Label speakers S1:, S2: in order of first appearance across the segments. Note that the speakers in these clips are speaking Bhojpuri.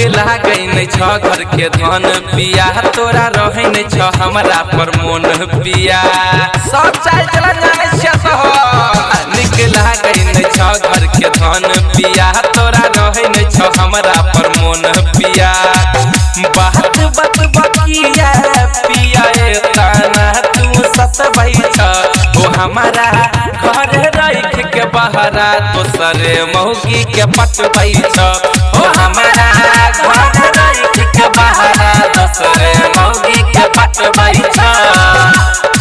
S1: घर के धन पिया तोरा रहे न छ हमरा पर मोन पिया सब चाल चला जाने छ निकला गई न छ घर के धन पिया तोरा रहे न छ हमरा पर मोन पिया बात बात बकिया पिया ताना तू सत भई छ ओ हमारा घर रख के बहरा दोसरे मौगी के पट भई छ ओ हमारा घर रख के बहरा दोसरे मौगी के पट भई छ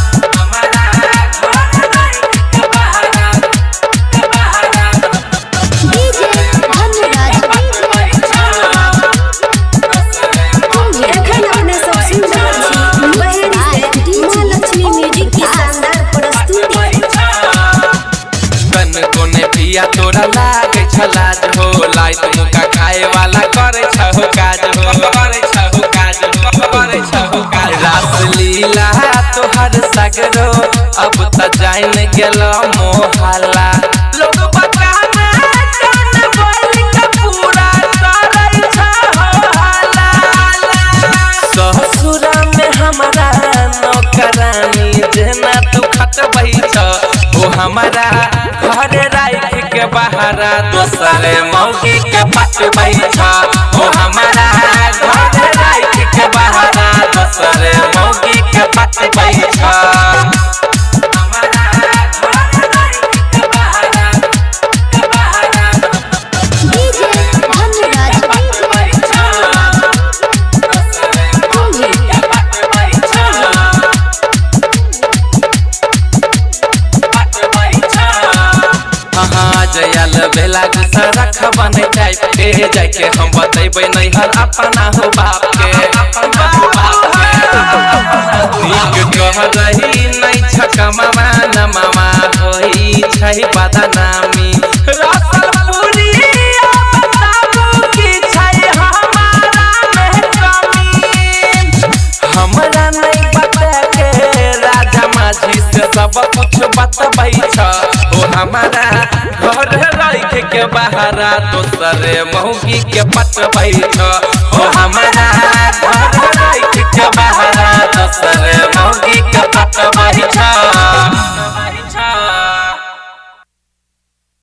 S1: तोरा लागे छलाज हो लाइट मुका खाए वाला करे छहो काज हो करे छहो काज हो करे छहो काज रास लीला तोहर सगरो अब त जाइन गेल मोहल्ला लोग बताना जान बोल के पूरा करे छहो हाला ससुरा में हमरा नौकरानी जेना तू खटबई छ ओ हमारा घर राख के बहरा दोसरे मौगी के पट भई छ ओ हमारा घर राख के बहरा दोसरे मौगी के पट भई छ जयल बेला गुस्सा रख बने टाइप के जाके हम बतेबै नहीं हर अपना हो बाप के नीक कह रही नहीं छका मामा न मामा होई छै बदनामी रसल पूरी बताबू की छै हमारा में कमी हमरा नहीं बता के राजा माझी से सब कुछ बतबै छ ओ हमारा घर राख के बहरा दोसरे मौगी के पट भई छ ओ हमारा घर राख के बहरा दोसरे मौगी के पट भई छ।